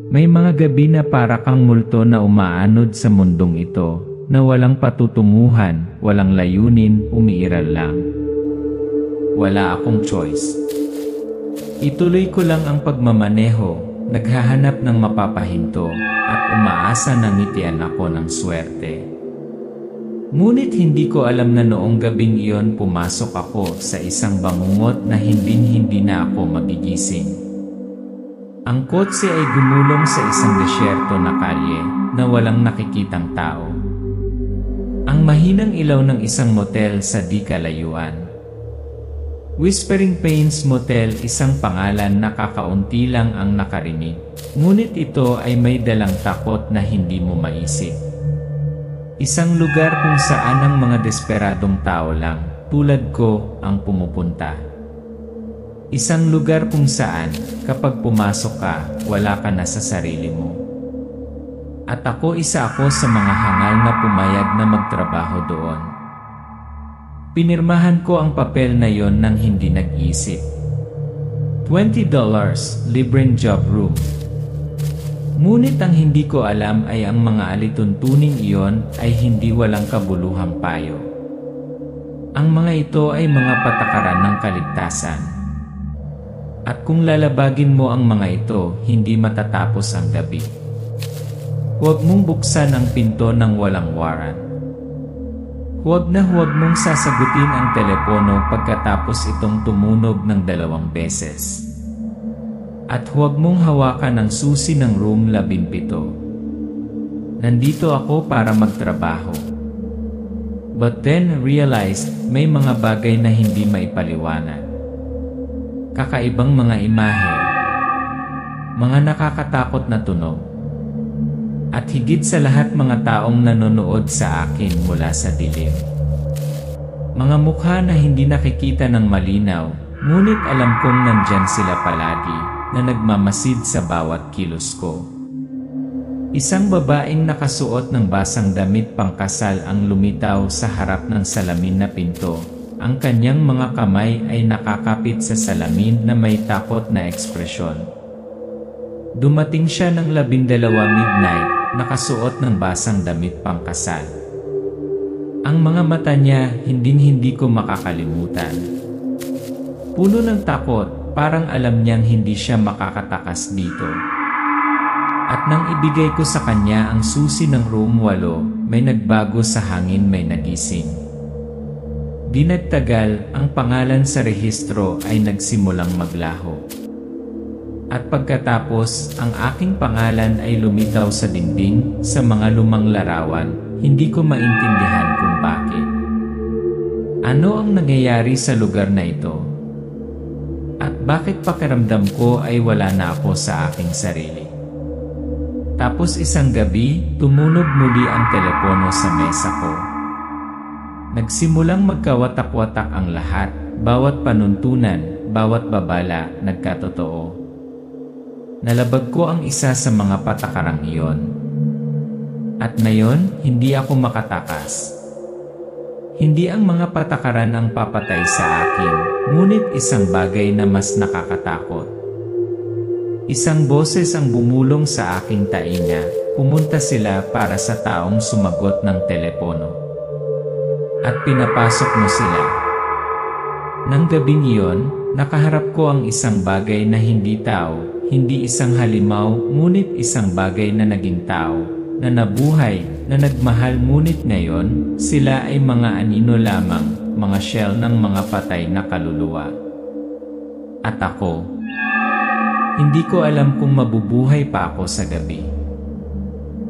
May mga gabi na para kang multo na umaanod sa mundong ito, na walang patutunguhan, walang layunin, umiiral lang. Wala akong choice. Ituloy ko lang ang pagmamaneho, naghahanap ng mapapahinto, at umaasa na ngitian ako ng swerte. Ngunit hindi ko alam na noong gabing iyon pumasok ako sa isang bangungot na hindi na ako magigising. Ang kotse ay gumulong sa isang desyerto na kalye na walang nakikitang tao. Ang mahinang ilaw ng isang motel sa di kalayuan. Whispering Pines Motel, isang pangalan na kakaunti lang ang nakarinig. Ngunit ito ay may dalang takot na hindi mo maisip. Isang lugar kung saan ang mga desperadong tao lang, tulad ko, ang pumupunta. Isang lugar kung saan, kapag pumasok ka, wala ka na sa sarili mo. At isa ako sa mga hangal na pumayag na magtrabaho doon. Pinirmahan ko ang papel na yon nang hindi nag-isip. $20, libreng job room. Ngunit ang hindi ko alam ay ang mga alituntuning iyon ay hindi walang kabuluhang payo. Ang mga ito ay mga patakaran ng kaligtasan. At kung lalabagin mo ang mga ito, hindi matatapos ang gabi. Huwag mong buksan ang pinto ng walang warrant. Huwag mong sasagutin ang telepono pagkatapos itong tumunog ng 2 beses. At huwag mong hawakan ang susi ng room 17. Nandito ako para magtrabaho. But then realized, may mga bagay na hindi maipaliwanag. Kakaibang mga imahe, mga nakakatakot na tunog, at higit sa lahat mga taong nanonood sa akin mula sa dilim. Mga mukha na hindi nakikita ng malinaw, ngunit alam kong nandyan sila palagi, na nagmamasid sa bawat kilos ko. Isang babaeng nakasuot ng basang damit pangkasal ang lumitaw sa harap ng salamin na pinto. Ang kanyang mga kamay ay nakakapit sa salamin na may takot na ekspresyon. Dumating siya ng 12 midnight, nakasuot ng basang damit pangkasal. Ang mga mata niya, hindi ko makakalimutan. Puno ng takot, parang alam niyang hindi siya makakatakas dito. At nang ibigay ko sa kanya ang susi ng room 8, may nagbago sa hangin, may nagising. Di nagtagal, ang pangalan sa rehistro ay nagsimulang maglaho. At pagkatapos, ang aking pangalan ay lumitaw sa dingding, sa mga lumang larawan, hindi ko maintindihan kung bakit. Ano ang nangyayari sa lugar na ito? At bakit pakiramdam ko ay wala na ako sa aking sarili? Tapos isang gabi, tumunog muli ang telepono sa mesa ko. Nagsimulang magkawatak-watak ang lahat, bawat panuntunan, bawat babala, nagkatotoo. Nalabag ko ang isa sa mga patakarang iyon. At ngayon, hindi ako makatakas. Hindi ang mga patakaran ang papatay sa akin, ngunit isang bagay na mas nakakatakot. Isang boses ang bumulong sa aking tainga, pumunta sila para sa taong sumagot ng telepono. At pinapasok mo sila. Nang gabing iyon, nakaharap ko ang isang bagay na hindi tao, hindi isang halimaw, ngunit isang bagay na naging tao, na nabuhay, na nagmahal, ngunit ngayon, sila ay mga anino lamang, mga shell ng mga patay na kaluluwa. At ako, hindi ko alam kung mabubuhay pa ako sa gabi.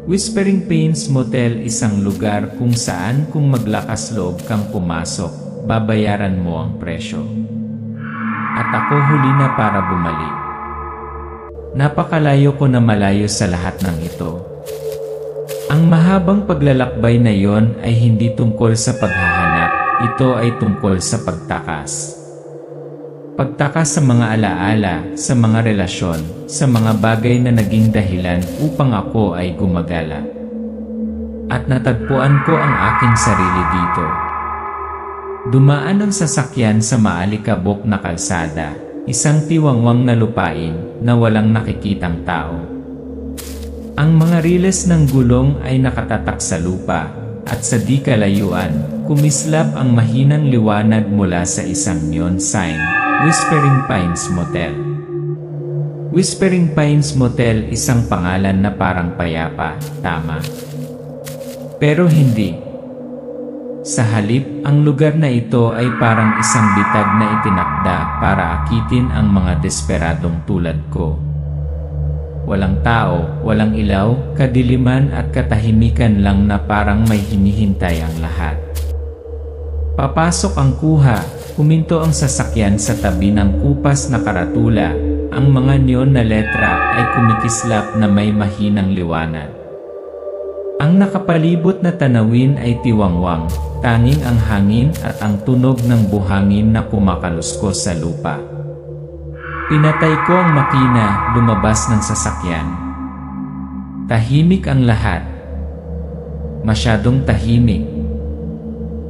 Whispering Pines Motel, isang lugar kung saan kung maglakas loob kang pumasok, babayaran mo ang presyo. At ako huli na para bumalik. Napakalayo ko na malayo sa lahat ng ito. Ang mahabang paglalakbay na yon ay hindi tungkol sa paghahanap, ito ay tungkol sa pagtakas. Pagtakas sa mga alaala, sa mga relasyon, sa mga bagay na naging dahilan upang ako ay gumagala. At natagpuan ko ang aking sarili dito. Dumaan ang sasakyan sa maalikabok na kalsada, isang tiwangwang na lupain na walang nakikitang tao. Ang mga riles ng gulong ay nakatatak sa lupa, at sa di kalayuan, kumislap ang mahinang liwanag mula sa isang neon sign, Whispering Pines Motel. Whispering Pines Motel, isang pangalan na parang payapa, tama? Pero hindi. Sa halip, ang lugar na ito ay parang isang bitag na itinakda para akitin ang mga desperadong tulad ko. Walang tao, walang ilaw, kadiliman at katahimikan lang na parang may hinihintay ang lahat. Papasok ang kuha, huminto ang sasakyan sa tabi ng kupas na karatula, ang mga neon na letra ay kumikislap na may mahinang liwanag. Ang nakapalibot na tanawin ay tiwangwang, tanging ang hangin at ang tunog ng buhangin na kumakaluskos sa lupa. Pinatay ko ang makina, lumabas ng sasakyan. Tahimik ang lahat. Masyadong tahimik.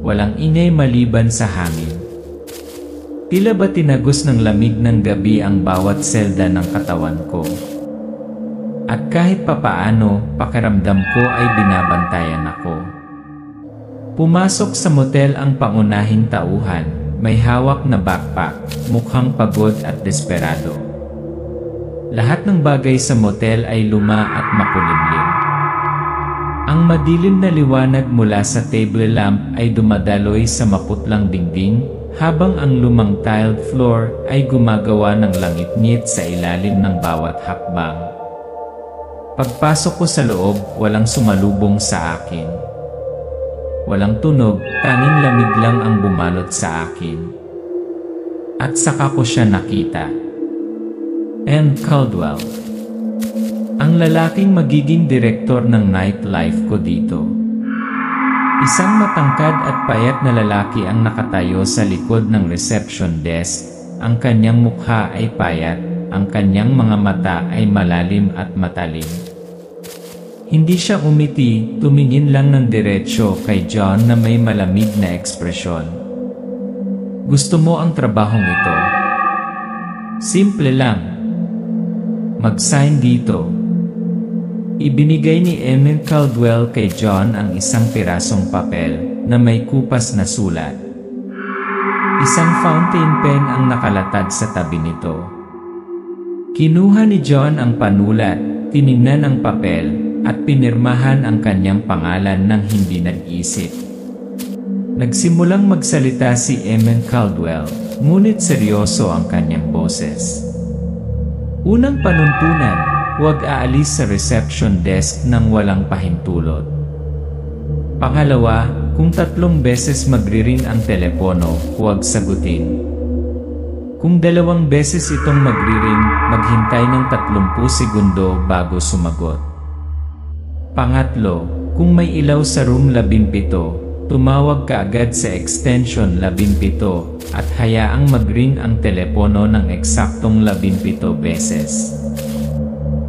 Walang ingay maliban sa hangin. Tila ba tinagos ng lamig ng gabi ang bawat selda ng katawan ko. At kahit papaano, pakiramdam ko ay binabantayan ako. Pumasok sa motel ang pangunahing tauhan, may hawak na backpack, mukhang pagod at desperado. Lahat ng bagay sa motel ay luma at makulimlim. Ang madilim na liwanag mula sa table lamp ay dumadaloy sa maputlang dingding, habang ang lumang tiled floor ay gumagawa ng langit-ngit sa ilalim ng bawat hakbang. Pagpasok ko sa loob, walang sumalubong sa akin. Walang tunog, tanging lamig lang ang bumalot sa akin. At saka ko siya nakita. Ann Caldwell. Ang lalaking magiging direktor ng nightlife ko dito. Isang matangkad at payat na lalaki ang nakatayo sa likod ng reception desk. Ang kanyang mukha ay payat, ang kanyang mga mata ay malalim at matalim. Hindi siya umiti, tumingin lang ng diretsyo kay John na may malamig na ekspresyon. Gusto mo ang trabahong ito? Simple lang. Mag-sign dito. Ibinigay ni Ann Caldwell kay John ang isang pirasong papel na may kupas na sulat. Isang fountain pen ang nakalatag sa tabi nito. Kinuha ni John ang panulat, tiningnan ang papel, at pinirmahan ang kanyang pangalan nang hindi nag-isip. Nagsimulang magsalita si Ann Caldwell, ngunit seryoso ang kanyang boses. Unang panuntunan, huwag aalis sa reception desk nang walang pahintulot. Pangalawa, kung 3 beses magri-ring ang telepono, huwag sagutin. Kung 2 beses itong magri-ring, maghintay ng 30 segundo bago sumagot. Pangatlo, kung may ilaw sa room 17, tumawag ka agad sa extension 17 at hayaang mag-ring ang telepono ng eksaktong 17 beses.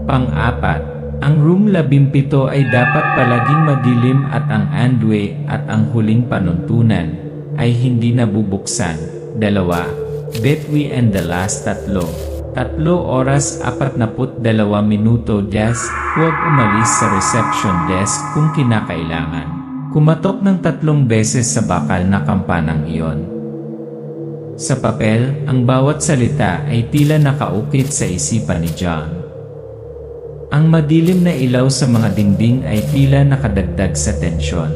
Pang-apat, ang room 17 ay dapat palaging madilim at ang andwe at ang huling panuntunan ay hindi nabubuksan. 2, between and the last 3 oras 42 minuto. Huwag umalis sa reception desk kung kinakailangan. Kumatok ng 3 beses sa bakal na kampanang iyon. Sa papel, ang bawat salita ay tila nakaukit sa isipan ni John. Ang madilim na ilaw sa mga dingding ay tila nakadagdag sa tensyon.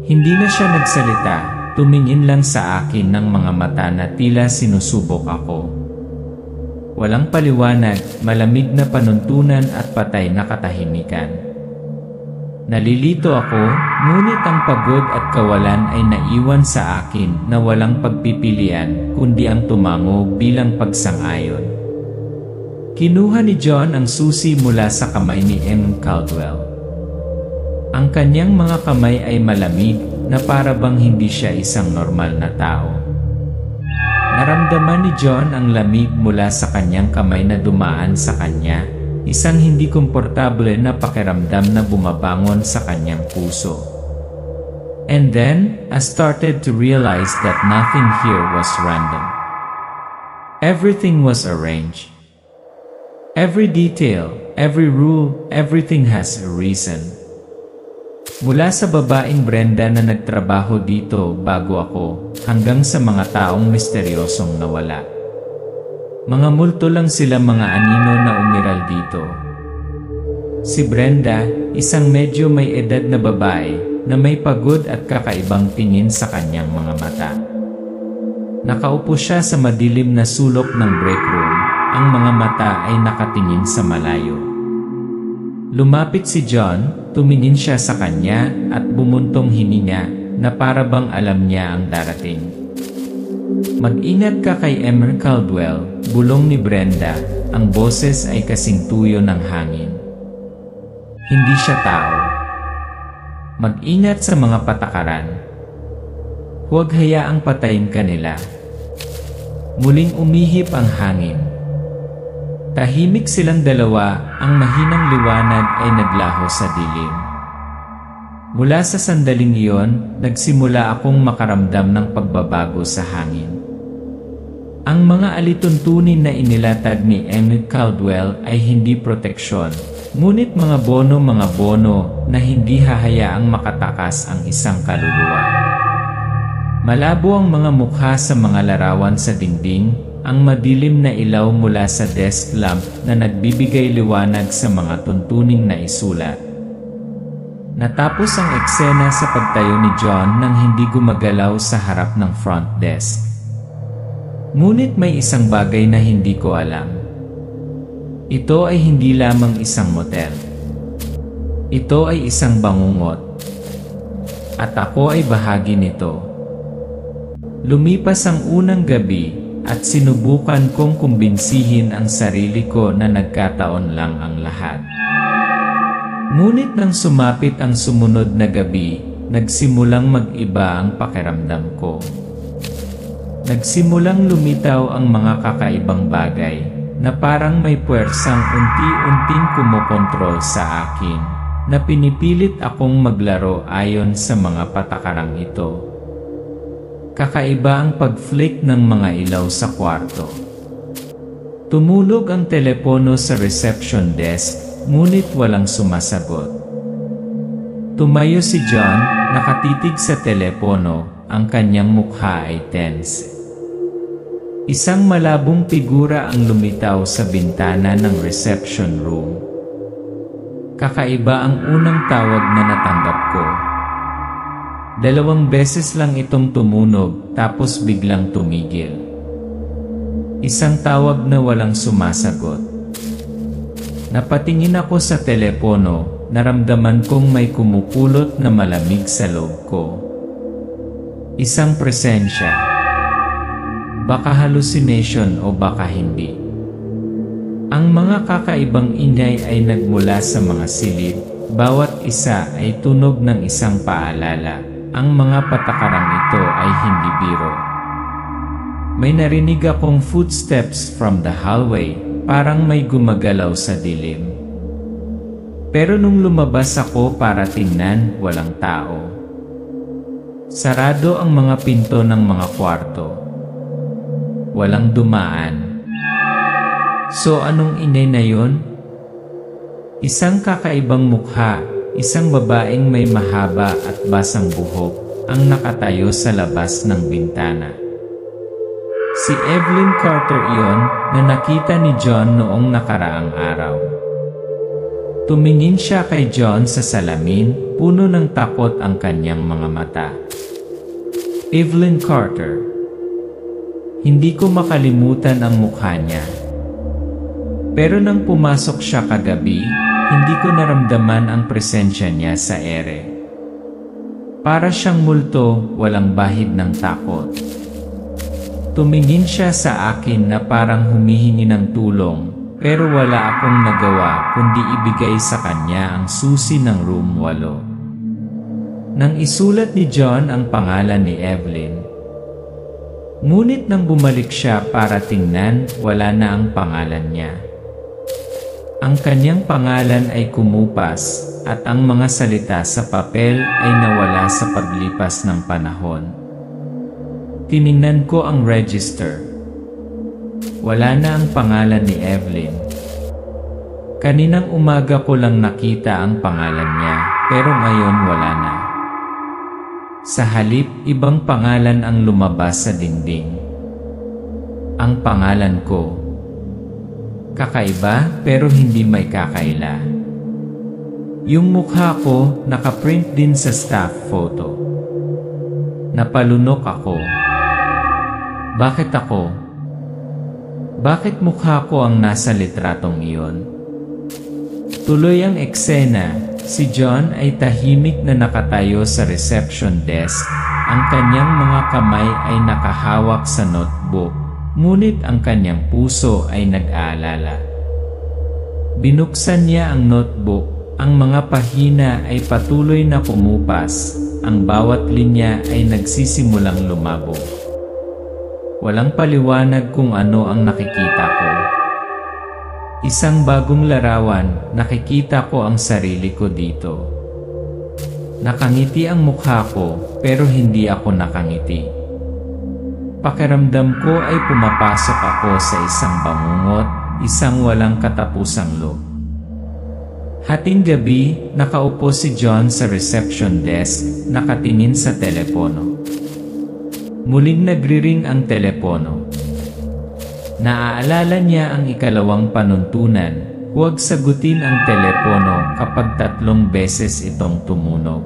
Hindi na siya nagsalita, tumingin lang sa akin ng mga mata na tila sinusubok ako. Walang paliwanag, malamig na panuntunan at patay na katahimikan. Nalilito ako, ngunit ang pagod at kawalan ay naiwan sa akin na walang pagpipilian kundi ang tumango bilang pagsang-ayon. Kinuha ni John ang susi mula sa kamay ni Ann Caldwell. Ang kanyang mga kamay ay malamig na para bang hindi siya isang normal na tao. Naramdaman ni John ang lamig mula sa kanyang kamay na dumaan sa kanya, isang hindi komportable na pakiramdam na bumabangon sa kanyang puso. And then, I started to realize that nothing here was random. Everything was arranged. Every detail, every rule, everything has a reason. Mula sa babaeng Brenda na nagtrabaho dito bago ako, hanggang sa mga taong misteryosong nawala. Mga multo lang sila mga anino na umiral dito. Si Brenda, isang medyo may edad na babae na may pagod at kakaibang tingin sa kanyang mga mata. Nakaupo siya sa madilim na sulok ng break room. Ang mga mata ay nakatingin sa malayo. Lumapit si John, tumingin siya sa kanya at bumuntong hininga na para bang alam niya ang darating. "Mag-ingat ka kay Emer Caldwell," bulong ni Brenda, ang boses ay kasing tuyo ng hangin. Hindi siya tao. "Mag-ingat sa mga patakaran. Huwag hayaang patayin ka nila." Muling umihip ang hangin. Tahimik silang dalawa, ang mahinang liwanag ay naglaho sa dilim. Mula sa sandaling iyon, nagsimula akong makaramdam ng pagbabago sa hangin. Ang mga alituntunin na inilatag ni Emmett Caldwell ay hindi proteksyon, ngunit mga bono na hindi hahayaang makatakas ang isang kaluluwa. Malabo ang mga mukha sa mga larawan sa dingding, ang madilim na ilaw mula sa desk lamp na nagbibigay liwanag sa mga tuntuning na isulat. Natapos ang eksena sa pagtayo ni John nang hindi gumagalaw sa harap ng front desk. Ngunit may isang bagay na hindi ko alam. Ito ay hindi lamang isang motel. Ito ay isang bangungot. At ako ay bahagi nito. Lumipas ang unang gabi, at sinubukan kong kumbinsihin ang sarili ko na nagkataon lang ang lahat. Ngunit nang sumapit ang sumunod na gabi, nagsimulang mag-iba ang pakiramdam ko. Nagsimulang lumitaw ang mga kakaibang bagay na parang may puwersang unti-unting kumokontrol sa akin, na pinipilit akong maglaro ayon sa mga patakarang ito. Kakaiba ang pag-flick ng mga ilaw sa kwarto. Tumulog ang telepono sa reception desk, ngunit walang sumasagot. Tumayo si John, nakatitig sa telepono, ang kanyang mukha ay tense. Isang malabong figura ang lumitaw sa bintana ng reception room. Kakaiba ang unang tawag na natanggap ko. 2 beses lang itong tumunog, tapos biglang tumigil. Isang tawag na walang sumasagot. Napatingin ako sa telepono, naramdaman kong may kumukulot na malamig sa loob ko. Isang presensya. Baka hallucination o baka hindi. Ang mga kakaibang ingay ay nagmula sa mga silid, bawat isa ay tunog ng isang paalala. Ang mga patakarang ito ay hindi biro. May narinig akong footsteps from the hallway, parang may gumagalaw sa dilim. Pero nung lumabas ako para tingnan, walang tao. Sarado ang mga pinto ng mga kwarto. Walang dumaan. So anong inay na yon? Isang kakaibang mukha. Isang babaeng may mahaba at basang buhok ang nakatayo sa labas ng bintana. Si Evelyn Carter iyon na nakita ni John noong nakaraang araw. Tumingin siya kay John sa salamin, puno ng takot ang kanyang mga mata. Evelyn Carter. Hindi ko makalimutan ang mukha niya. Pero nang pumasok siya kagabi, hindi ko naramdaman ang presensya niya sa ere. Para siyang multo, walang bahid ng takot. Tumingin siya sa akin na parang humihingi ng tulong, pero wala akong nagawa kundi ibigay sa kanya ang susi ng room 8. Nang isulat ni John ang pangalan ni Evelyn. Ngunit nang bumalik siya para tingnan, wala na ang pangalan niya. Ang kanyang pangalan ay kumupas at ang mga salita sa papel ay nawala sa paglipas ng panahon. Tiningnan ko ang register. Wala na ang pangalan ni Evelyn. Kaninang umaga ko lang nakita ang pangalan niya, pero ngayon wala na. Sa halip, ibang pangalan ang lumabas sa dingding. Ang pangalan ko. Kakaiba, pero hindi may kakaila. Yung mukha ko, nakaprint din sa staff photo. Napalunok ako. Bakit ako? Bakit mukha ko ang nasa litratong iyon? Tuloy ang eksena. Si John ay tahimik na nakatayo sa reception desk. Ang kanyang mga kamay ay nakahawak sa notebook, ngunit ang kanyang puso ay nag-aalala. Binuksan niya ang notebook. Ang mga pahina ay patuloy na kumupas. Ang bawat linya ay nagsisimulang lumabo. Walang paliwanag kung ano ang nakikita ko. Isang bagong larawan, nakikita ko ang sarili ko dito. Nakangiti ang mukha ko, pero hindi ako nakangiti. Pakiramdam ko ay pumapasok ako sa isang bangungot, isang walang katapusang loop. Hating gabi, nakaupo si John sa reception desk, nakatingin sa telepono. Muling nagriring ang telepono. Naaalala niya ang ikalawang panuntunan, huwag sagutin ang telepono kapag 3 beses itong tumunog.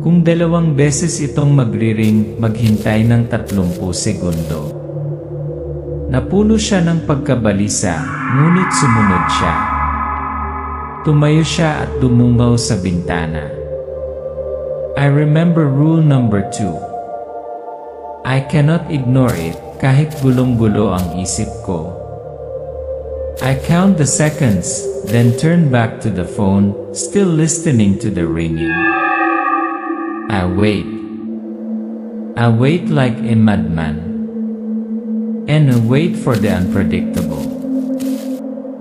Kung 2 beses itong magriring, maghintay ng 30 segundo. Napuno siya ng pagkabalisa, ngunit sumunod siya. Tumayo siya at dumungaw sa bintana. I remember rule number 2. I cannot ignore it. Kahit gulong-gulo ang isip ko. I count the seconds, then turn back to the phone, still listening to the ringing. I wait. I wait like a madman. And I wait for the unpredictable.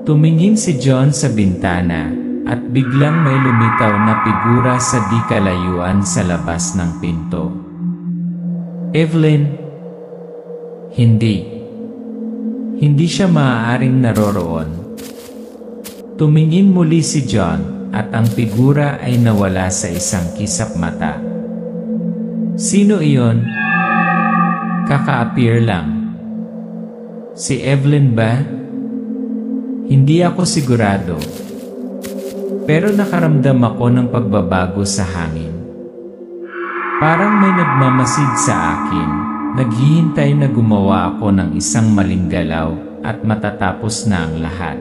Tumingin si John sa bintana, at biglang may lumitaw na figura sa di kalayuan sa labas ng pinto. Evelyn. Hindi siya maaaring naroroon. Tumingin muli si John at ang figura ay nawala sa isang kisap mata. Sino iyon? Kaka-appear lang. Si Evelyn ba? Hindi ako sigurado. Pero nakaramdam ako ng pagbabago sa hangin. Parang may nagmamasid sa akin. Naghihintay na gumawa ako ng isang maling galaw at matatapos na ang lahat.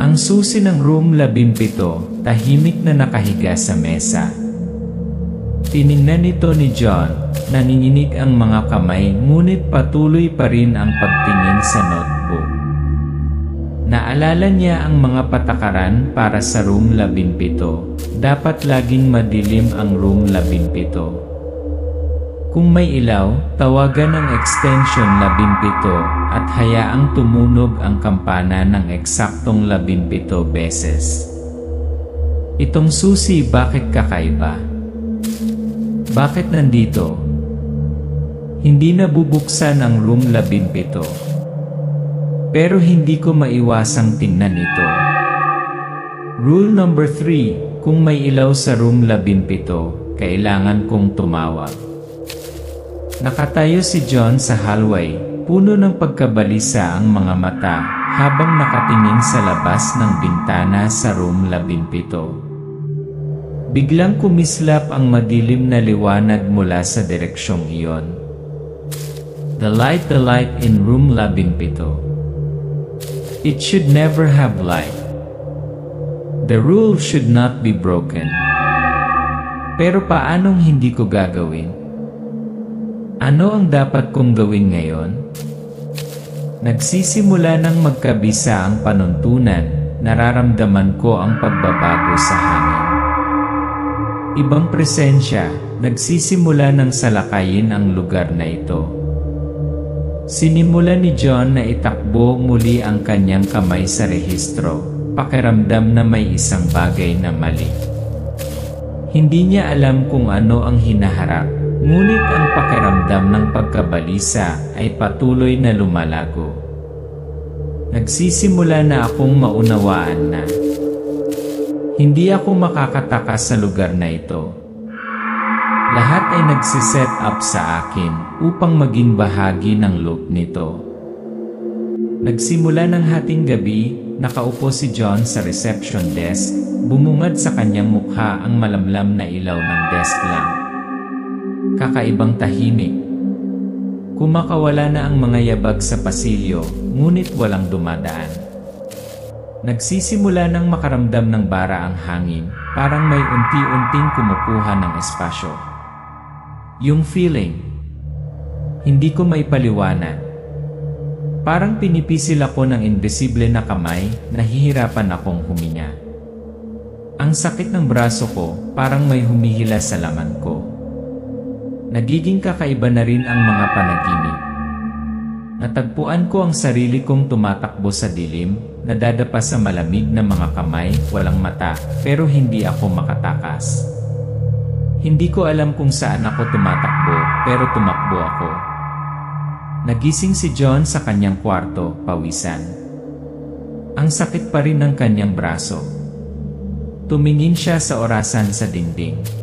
Ang susi ng room 17, tahimik na nakahiga sa mesa. Tiningnan ito ni John, nanginginig ang mga kamay ngunit patuloy pa rin ang pagtingin sa notebook. Naalala niya ang mga patakaran para sa room 17, dapat laging madilim ang room 17. Kung may ilaw, tawagan ang extension 17 at hayaang tumunog ang kampana ng eksaktong 17 beses. Itong susi, bakit kakaiba? Bakit nandito? Hindi nabubuksan ang room 17. Pero hindi ko maiwasang tingnan ito. Rule number 3, kung may ilaw sa room 17, kailangan kong tumawag. Nakatayo si John sa hallway, puno ng pagkabalisa ang mga mata, habang nakatingin sa labas ng bintana sa room 17. Biglang kumislap ang madilim na liwanag mula sa direksyong iyon. The light in room 17. It should never have light. The rule should not be broken. Pero paanong hindi ko gagawin? Ano ang dapat kong gawin ngayon? Nagsisimula ng magkabisa ang panuntunan, nararamdaman ko ang pagbabago sa hangin. Ibang presensya, nagsisimula ng salakayin ang lugar na ito. Sinimulan ni John na itakbo muli ang kanyang kamay sa rehistro, pakiramdam na may isang bagay na mali. Hindi niya alam kung ano ang hinaharap. Ngunit ang pakiramdam ng pagkabalisa ay patuloy na lumalago. Nagsisimula na akong maunawaan na hindi ako makakatakas sa lugar na ito. Lahat ay nagsiset up sa akin upang maging bahagi ng loop nito. Nagsimula ng hating gabi, nakaupo si John sa reception desk, bumungad sa kanyang mukha ang malamlam na ilaw ng desk lamp. Kakaibang tahimik. Kumakawala na ang mga yabag sa pasilyo, ngunit walang dumadaan. Nagsisimula ng makaramdam ng bara ang hangin, parang may unti-unting kumukuha ng espasyo. Yung feeling, hindi ko maipaliwanag. Parang pinipisil ako ng invisible na kamay, nahihirapan akong huminga. Ang sakit ng braso ko, parang may humihila sa laman ko. Nagiging kakaiba na rin ang mga panaginip. Natagpuan ko ang sarili kong tumatakbo sa dilim, nadadapa sa malamig na mga kamay, walang mata, pero hindi ako makatakas. Hindi ko alam kung saan ako tumatakbo, pero tumakbo ako. Nagising si John sa kanyang kwarto, pawisan. Ang sakit pa rin ng kanyang braso. Tumingin siya sa orasan sa dingding.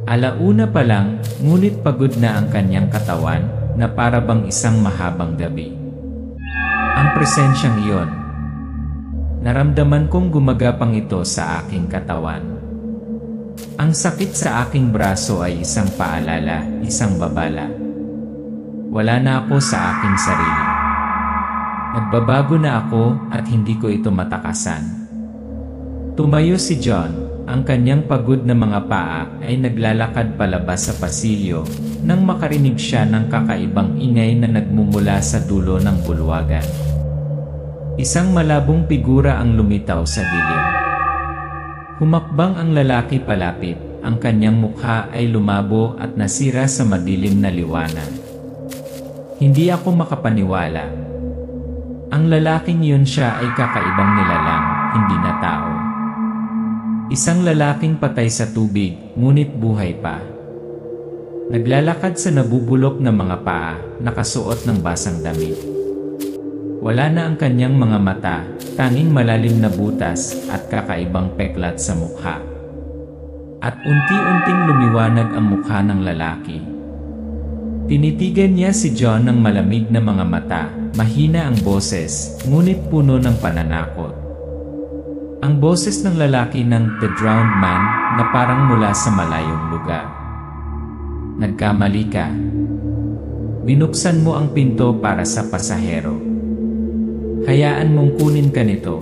Alauna pa lang, ngunit pagod na ang kanyang katawan, na para bang isang mahabang gabi. Ang presensyang iyon, naramdaman kong gumagapang ito sa aking katawan. Ang sakit sa aking braso ay isang paalala, isang babala. Wala na ako sa aking sarili. Nagbabago na ako at hindi ko ito matakasan. Tumayo si John. Ang kanyang pagod na mga paa ay naglalakad palabas sa pasilyo nang makarinig siya ng kakaibang ingay na nagmumula sa dulo ng bulwagan. Isang malabong figura ang lumitaw sa dilim. Humakbang ang lalaki palapit, ang kanyang mukha ay lumabo at nasira sa madilim na liwanag. Hindi ako makapaniwala. Ang lalaking yun siya ay kakaibang nilalang, hindi na tao. Isang lalaking patay sa tubig, ngunit buhay pa. Naglalakad sa nabubulok na mga paa, nakasuot ng basang damit. Wala na ang kanyang mga mata, tanging malalim na butas at kakaibang peklat sa mukha. At unti-unting lumiwanag ang mukha ng lalaki. Tinitigan niya si John ng malamig na mga mata, mahina ang boses, ngunit puno ng pananakot. Ang boses ng lalaki ng The Drowned Man na parang mula sa malayong lugar. Nagkamali ka. Binuksan mo ang pinto para sa pasahero. Hayaan mong kunin ka nito.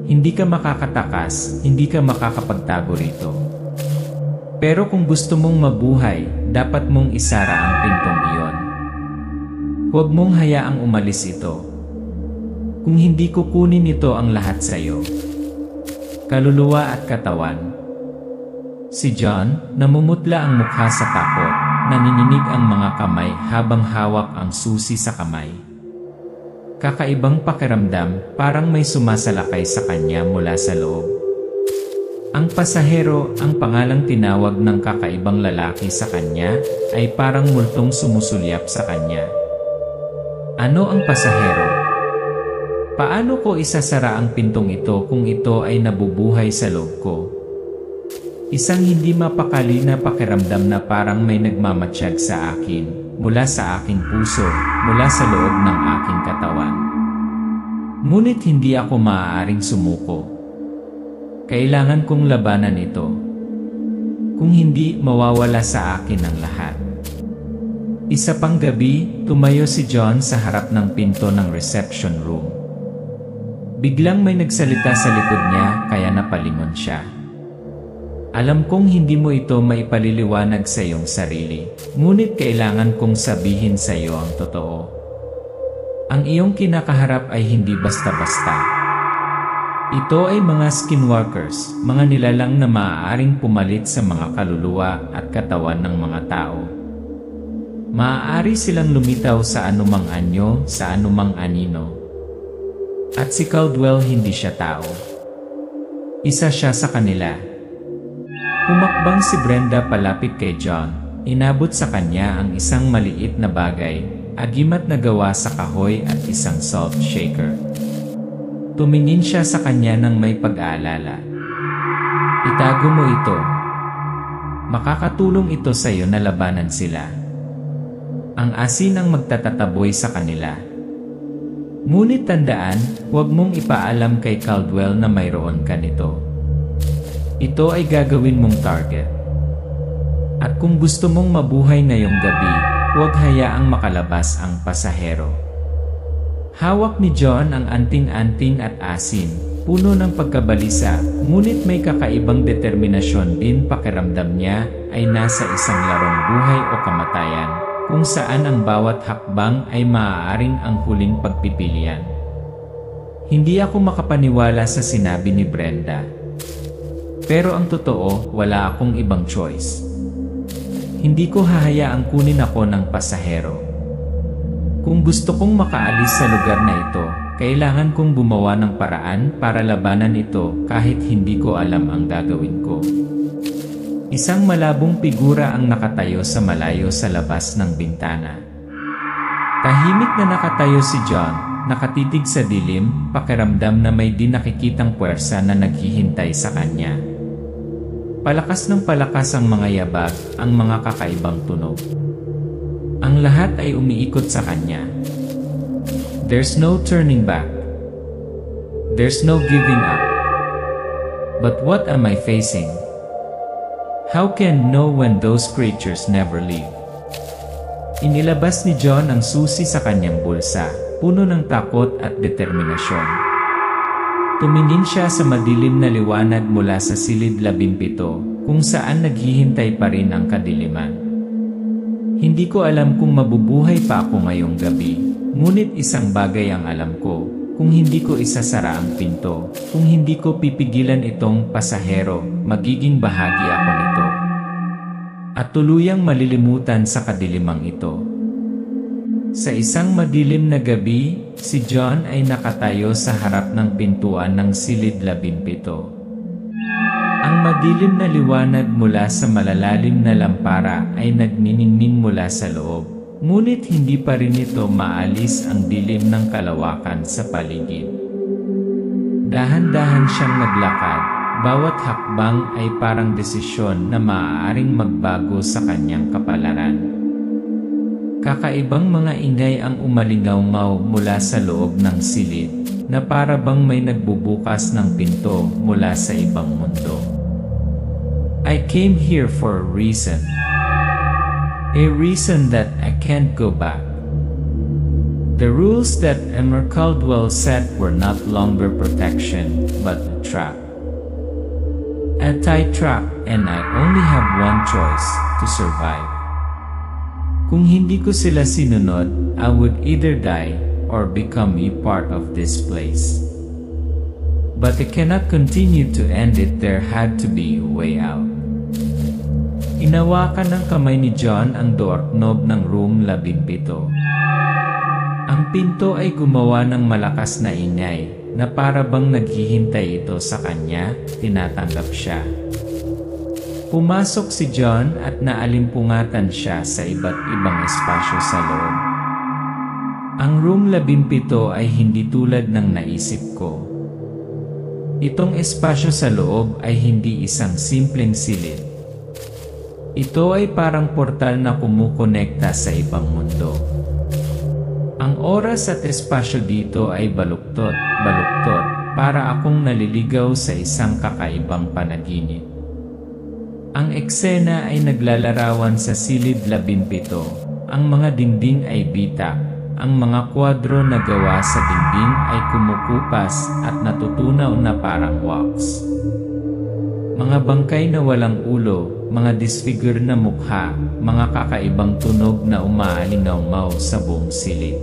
Hindi ka makakatakas, hindi ka makakapagtago rito. Pero kung gusto mong mabuhay, dapat mong isara ang pintong iyon. Huwag mong hayaang umalis ito. Kung hindi ko kunin ito ang lahat sa iyo. Kaluluwa at katawan. Si John, namumutla ang mukha sa takot, nanginginig ang mga kamay habang hawak ang susi sa kamay. Kakaibang pakiramdam, parang may sumasalakay sa kanya mula sa loob. Ang pasahero, ang pangalang tinawag ng kakaibang lalaki sa kanya, ay parang multong sumusulyap sa kanya. Ano ang pasahero? Paano ko isasara ang pintong ito kung ito ay nabubuhay sa loob ko? Isang hindi mapakali na pakiramdam na parang may nagmamatsyag sa akin, mula sa aking puso, mula sa loob ng aking katawan. Ngunit hindi ako maaaring sumuko. Kailangan kong labanan ito. Kung hindi, mawawala sa akin ang lahat. Isa pang gabi, tumayo si John sa harap ng pinto ng reception room. Biglang may nagsalita sa likod niya, kaya napalingon siya. Alam kong hindi mo ito maipaliliwanag sa iyong sarili, ngunit kailangan kong sabihin sa iyo ang totoo. Ang iyong kinakaharap ay hindi basta-basta. Ito ay mga skinwalkers, mga nilalang na maaaring pumalit sa mga kaluluwa at katawan ng mga tao. Maaari silang lumitaw sa anumang anyo, sa anumang anino. At si Caldwell hindi siya tao. Isa siya sa kanila. Humakbang si Brenda palapit kay John. Inabot sa kanya ang isang maliit na bagay, agimat na gawa sa kahoy at isang salt shaker. Tumingin siya sa kanya ng may pag-aalala. Itago mo ito. Makakatulong ito sa iyo na labanan sila. Ang asin ang magtatataboy sa kanila. Ngunit tandaan, huwag mong ipaalam kay Caldwell na mayroon ka nito. Ito ay gagawin mong target. At kung gusto mong mabuhay ngayong gabi, huwag hayaang makalabas ang pasahero. Hawak ni John ang anting-anting at asin, puno ng pagkabalisa, ngunit may kakaibang determinasyon din. Pakiramdam niya ay nasa isang larong buhay o kamatayan, kung saan ang bawat hakbang ay maaaring ang huling pagpipilian. Hindi ako makapaniwala sa sinabi ni Brenda. Pero ang totoo, wala akong ibang choice. Hindi ko hahayaang kunin ako ng pasahero. Kung gusto kong makaalis sa lugar na ito, kailangan kong gumawa ng paraan para labanan ito kahit hindi ko alam ang gagawin ko. Isang malabong figura ang nakatayo sa malayo sa labas ng bintana. Tahimik na nakatayo si John, nakatitig sa dilim, pakiramdam na may di nakikitang puwersa na naghihintay sa kanya. Palakas ng palakas ang mga yabag, ang mga kakaibang tunog. Ang lahat ay umiikot sa kanya. There's no turning back. There's no giving up. But what am I facing? How can know when those creatures never leave? Inilabas ni John ang susi sa kanyang bulsa, puno ng takot at determinasyon. Tumingin siya sa madilim na liwanag mula sa silid 17, kung saan naghihintay pa rin ang kadiliman. Hindi ko alam kung mabubuhay pa ako ngayong gabi, ngunit isang bagay ang alam ko, kung hindi ko isasara ang pinto, kung hindi ko pipigilan itong pasahero, magiging bahagi ako nito. At tuluyang malilimutan sa kadilimang ito. Sa isang madilim na gabi, si John ay nakatayo sa harap ng pintuan ng silid 17. Ang madilim na liwanag mula sa malalalim na lampara ay nagniningning mula sa loob, ngunit hindi pa rin ito maalis ang dilim ng kalawakan sa paligid. Dahan-dahan siyang naglakad, bawat hakbang ay parang desisyon na maaaring magbago sa kanyang kapalaran. Kakaibang mga ingay ang umalingaw-ngaw mula sa loob ng silid, na para bang may nagbubukas ng pinto mula sa ibang mundo. I came here for a reason. A reason that I can't go back. The rules that Emmer Caldwell set were not longer protection, but a trap. A tight trap, and I only have one choice, to survive. Kung hindi ko sila sinunod, I would either die or become a part of this place. But I cannot continue to end it. There had to be a way out. Inawakan ng kamay ni John ang doorknob ng room 17. Ang pinto ay gumawa ng malakas na ingay, na para bang naghihintay ito sa kanya, tinatanggap siya. Pumasok si John at naalimpungatan siya sa iba't ibang espasyo sa loob. Ang room 17 ay hindi tulad ng naisip ko. Itong espasyo sa loob ay hindi isang simpleng silid. Ito ay parang portal na kumukonekta sa ibang mundo. Ang oras at espasyo dito ay baluktot, para akong naliligaw sa isang kakaibang panaginip. Ang eksena ay naglalarawan sa silid 17. Ang mga dingding ay bitak. Ang mga kwadro na gawa sa dingding ay kumukupas at natutunaw na parang wax. Mga bangkay na walang ulo, mga disfigure na mukha, mga kakaibang tunog na umaalingaw-ngaw sa buong silid.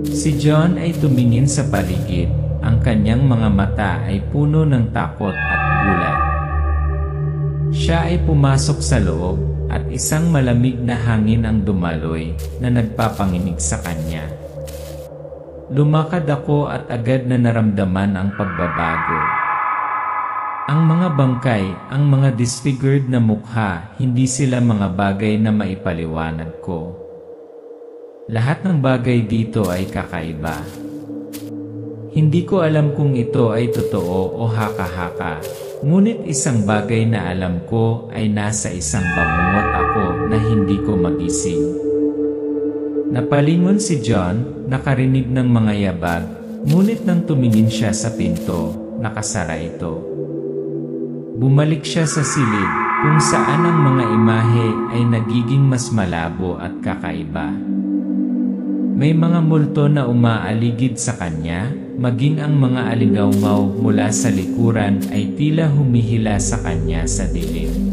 Si John ay tumingin sa paligid, ang kanyang mga mata ay puno ng takot at gulat. Siya ay pumasok sa loob, at isang malamig na hangin ang dumaloy na nagpapanginig sa kanya. Lumakad ako at agad na naramdaman ang pagbabago. Ang mga bangkay, ang mga disfigured na mukha, hindi sila mga bagay na maipaliwanag ko. Lahat ng bagay dito ay kakaiba. Hindi ko alam kung ito ay totoo o haka-haka, ngunit isang bagay na alam ko ay nasa isang bangungot ako na hindi ko magising. Napalingon si John, nakarinig ng mga yabag, ngunit nang tumingin siya sa pinto, nakasara ito. Bumalik siya sa silid, kung saan ang mga imahe ay nagiging mas malabo at kakaiba. May mga multo na umaaligid sa kanya, maging ang mga aligaw-ngaw mula sa likuran ay tila humihila sa kanya sa dilim.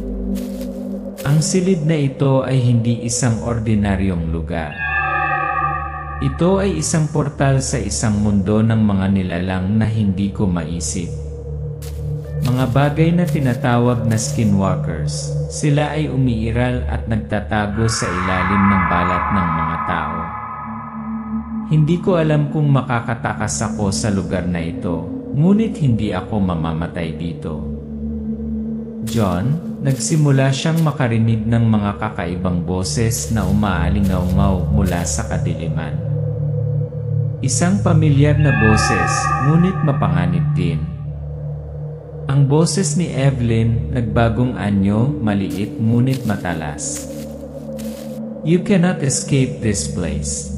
Ang silid na ito ay hindi isang ordinaryong lugar. Ito ay isang portal sa isang mundo ng mga nilalang na hindi ko maisip. Mga bagay na tinatawag na skinwalkers, sila ay umiiral at nagtatago sa ilalim ng balat ng mga tao. Hindi ko alam kung makakatakas ako sa lugar na ito, ngunit hindi ako mamamatay dito. John, nagsimula siyang makarinig ng mga kakaibang boses na umaalingaw-ngaw mula sa kadiliman. Isang pamilyar na boses, ngunit mapanganib din. Ang boses ni Evelyn, nagbagong anyo, maliit ngunit matalas. You cannot escape this place.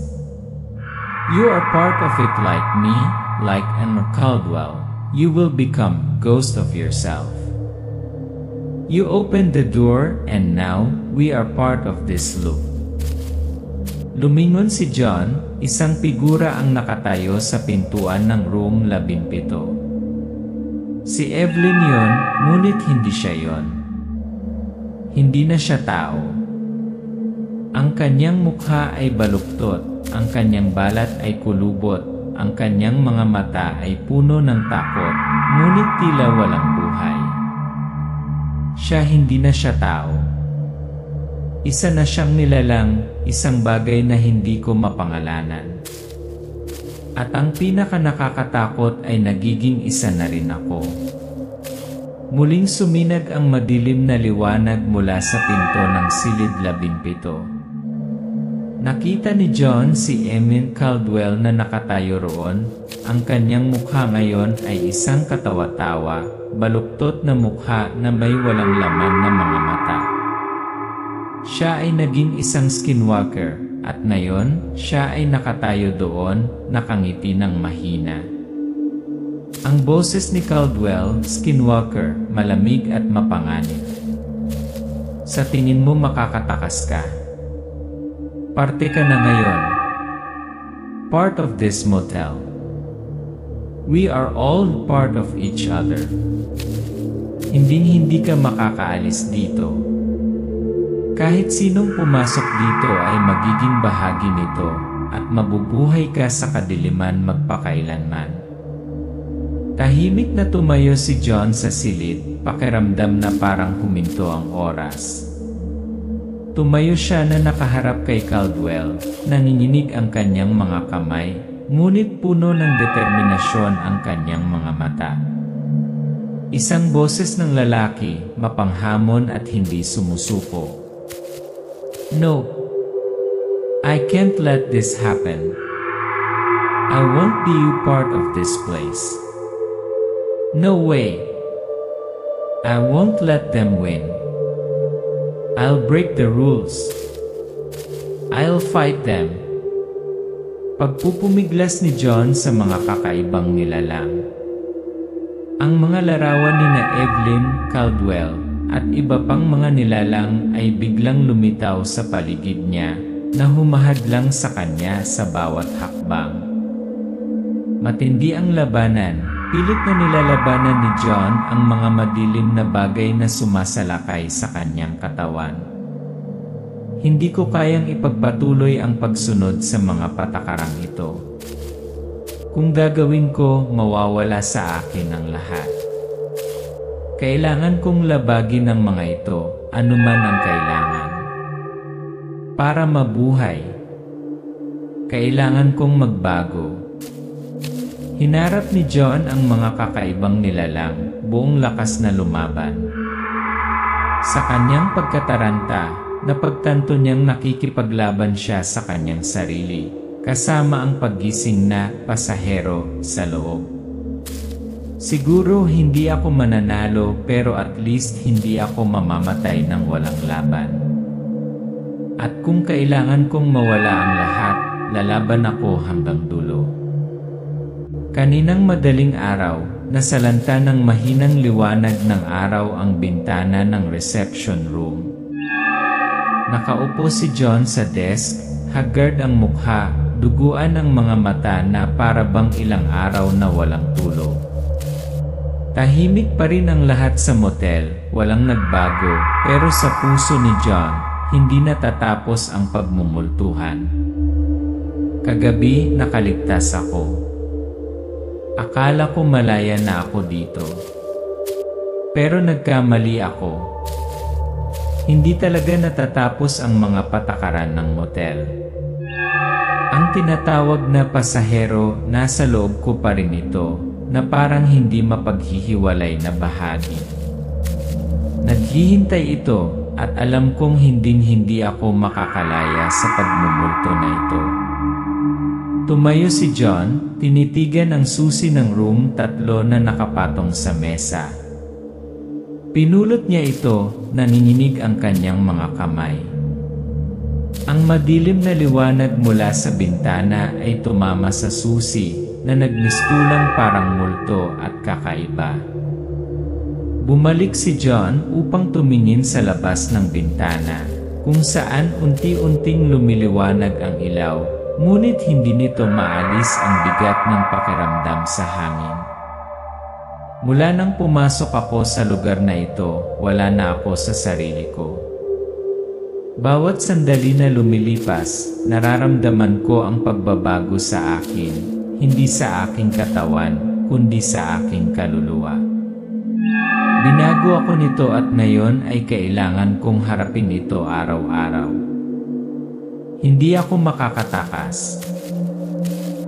You are part of it like me, like Emma Caldwell. You will become ghost of yourself. You opened the door and now we are part of this loop. Lumingon si John, isang figura ang nakatayo sa pintuan ng room 17. Si Evelyn yon, ngunit hindi siya yon. Hindi na siya tao. Ang kanyang mukha ay baluktot. Ang kanyang balat ay kulubot, ang kanyang mga mata ay puno ng takot, ngunit tila walang buhay. Hindi na siya tao. Isa na siyang nilalang, isang bagay na hindi ko mapangalanan. At ang pinaka nakakatakot ay nagiging isa na rin ako. Muling suminag ang madilim na liwanag mula sa pinto ng silid 17. Nakita ni John si Emma Caldwell na nakatayo roon. Ang kanyang mukha ngayon ay isang katawa-tawa, baluktot na mukha na may walang laman na mga mata. Siya ay naging isang skinwalker, at ngayon, siya ay nakatayo doon, nakangiti ng mahina. Ang boses ni Caldwell, skinwalker, malamig at mapanganib. Sa tingin mo makakatakas ka? Parte ka na ngayon. Part of this motel. We are all part of each other. Hindi ka makakaalis dito. Kahit sinong pumasok dito ay magiging bahagi nito at mabubuhay ka sa kadiliman magpakailanman. Tahimik na tumayo si John sa silid, pakiramdam na parang huminto ang oras. Tumayo siya na nakaharap kay Caldwell, nanginginig ang kanyang mga kamay, ngunit puno ng determinasyon ang kanyang mga mata. Isang boses ng lalaki, mapanghamon at hindi sumusuko. No, I can't let this happen. I won't be part of this place. No way. I won't let them win. I'll break the rules. I'll fight them. Pagpupumiglas ni John sa mga kakaibang nilalang. Ang mga larawan ni na Evelyn Caldwell at iba pang mga nilalang ay biglang lumitaw sa paligid niya na humahadlang sa kanya sa bawat hakbang. Matindi ang labanan, pilit na nilalabanan ni John ang mga madilim na bagay na sumasalakay sa kanyang katawan. Hindi ko kayang ipagpatuloy ang pagsunod sa mga patakarang ito. Kung gagawin ko, mawawala sa akin ang lahat. Kailangan kong labagin ang mga ito, anuman ang kailangan. Para mabuhay, kailangan kong magbago. Hinarap ni John ang mga kakaibang nilalang, buong lakas na lumaban. Sa kanyang pagkataranta, napagtanto niyang nakikipaglaban siya sa kanyang sarili, kasama ang paggising na pasahero sa loob. Siguro hindi ako mananalo pero at least hindi ako mamamatay ng walang laban. At kung kailangan kong mawala ang lahat, lalaban ako hanggang dulo. Kaninang madaling araw, nasalanta ng mahinang liwanag ng araw ang bintana ng reception room. Nakaupo si John sa desk, haggard ang mukha, duguan ang mga mata na para bang ilang araw na walang tulog. Tahimik pa rin ang lahat sa motel, walang nagbago, pero sa puso ni John, hindi natatapos ang pagmumultuhan. Kagabi, nakaligtas ako. Akala ko malaya na ako dito. Pero nagkamali ako. Hindi talaga natatapos ang mga patakaran ng motel. Ang tinatawag na pasahero, nasa loob ko pa rin ito, na parang hindi mapaghihiwalay na bahagi. Naghihintay ito, at alam kong hinding-hindi ako makakalaya sa pagmumulto na ito. Tumayo si John, tinitigan ang susi ng room 3 na nakapatong sa mesa. Pinulot niya ito, nanginginig ang kanyang mga kamay. Ang madilim na liwanag mula sa bintana ay tumama sa susi na nagmistulang parang multo at kakaiba. Bumalik si John upang tumingin sa labas ng bintana, kung saan unti-unting lumiliwanag ang ilaw, ngunit hindi nito maalis ang bigat ng pakiramdam sa hangin. Mula nang pumasok ako sa lugar na ito, wala na ako sa sarili ko. Bawat sandali na lumilipas, nararamdaman ko ang pagbabago sa akin, hindi sa aking katawan, kundi sa aking kaluluwa. Binago ako nito at ngayon ay kailangan kong harapin ito araw-araw. Hindi ako makakatakas.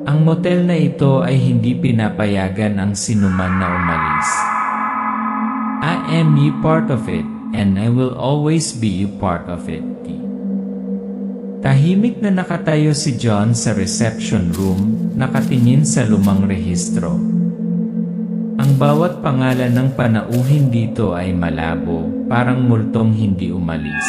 Ang motel na ito ay hindi pinapayagan ang sinuman na umalis. I am you part of it, and I will always be you part of it. Tahimik na nakatayo si John sa reception room, nakatingin sa lumang rehistro. Ang bawat pangalan ng panauhin dito ay malabo, parang multong hindi umalis.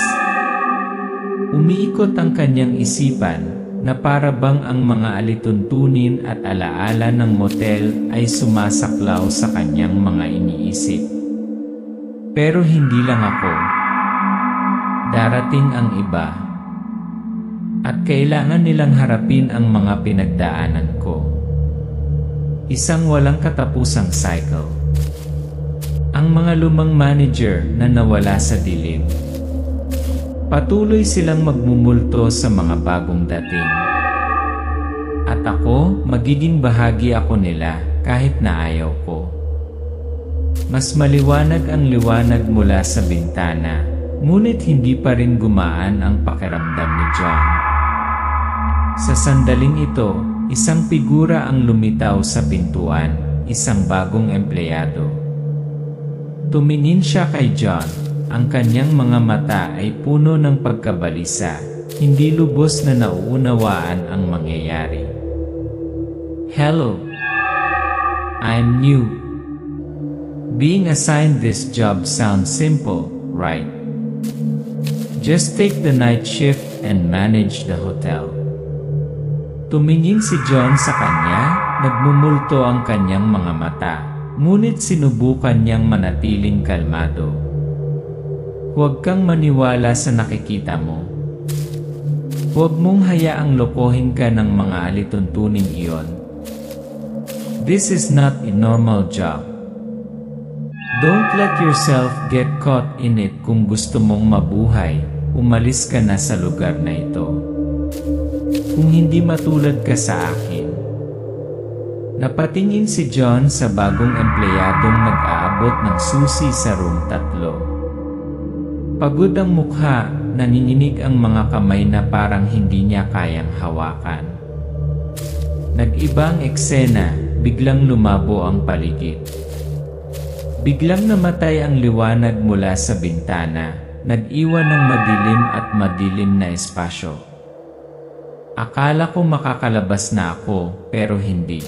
Umiikot ang kanyang isipan, na para bang ang mga alituntunin at alaala ng motel ay sumasaklaw sa kanyang mga iniisip. Pero hindi lang ako. Darating ang iba. At kailangan nilang harapin ang mga pinagdaanan ko. Isang walang katapusang cycle. Ang mga lumang manager na nawala sa dilim. Patuloy silang magmumulto sa mga bagong dating. At ako, magiging bahagi ako nila kahit na ayaw ko. Mas maliwanag ang liwanag mula sa bintana, ngunit hindi pa rin gumaan ang pakiramdam ni John. Sa sandaling ito, isang figura ang lumitaw sa pintuan, isang bagong empleyado. Tumingin siya kay John. Ang kanyang mga mata ay puno ng pagkabalisa, hindi lubos na nauunawaan ang mangyayari. Hello. I'm new. Being assigned this job sounds simple, right? Just take the night shift and manage the hotel. Tumingin si John sa kanya, nagmumulto ang kanyang mga mata, ngunit sinubukan niyang manatiling kalmado. Huwag kang maniwala sa nakikita mo. Huwag mong hayaang lokohin ka ng mga alituntuning iyon. This is not a normal job. Don't let yourself get caught in it. Kung gusto mong mabuhay, umalis ka na sa lugar na ito. Kung hindi matulad ka sa akin. Napatingin si John sa bagong empleyadong nag-aabot ng susi sa room 3. Pagod ang mukha, nanginginig ang mga kamay na parang hindi niya kayang hawakan. Nag-iba ang eksena, biglang lumabo ang paligid. Biglang namatay ang liwanag mula sa bintana, nag-iwan ng madilim at madilim na espasyo. Akala ko makakalabas na ako, pero hindi.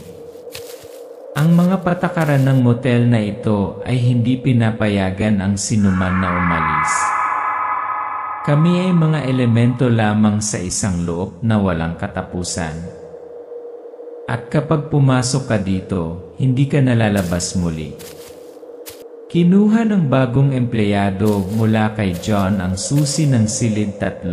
Ang mga patakaran ng motel na ito ay hindi pinapayagan ang sinuman na umalis. Kami ay mga elemento lamang sa isang loob na walang katapusan. At kapag pumasok ka dito, hindi ka nalalabas muli. Kinuha ng bagong empleyado mula kay John ang susi ng silid 3,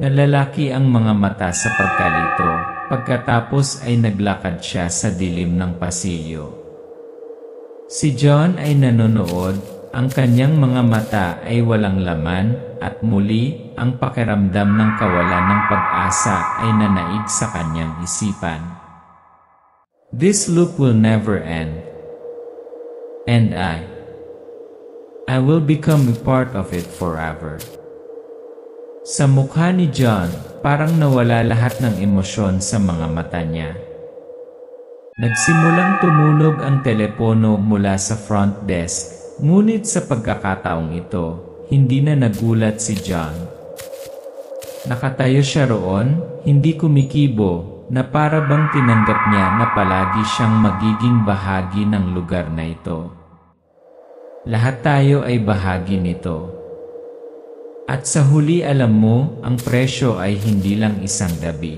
na lalaki ang mga mata sa pagkalito, pagkatapos ay naglakad siya sa dilim ng pasilyo. Si John ay nanonood, ang kanyang mga mata ay walang laman, at muli, ang pakiramdam ng kawalan ng pag-asa ay nanaig sa kanyang isipan. This loop will never end. And I will become a part of it forever. Sa mukha ni John, parang nawala lahat ng emosyon sa mga mata niya. Nagsimulang tumunog ang telepono mula sa front desk, ngunit sa pagkakataong ito, hindi na nagulat si John. Nakatayo siya roon, hindi kumikibo, na para bang tinanggap niya na palagi siyang magiging bahagi ng lugar na ito. Lahat tayo ay bahagi nito. At sa huli alam mo, ang presyo ay hindi lang isang gabi.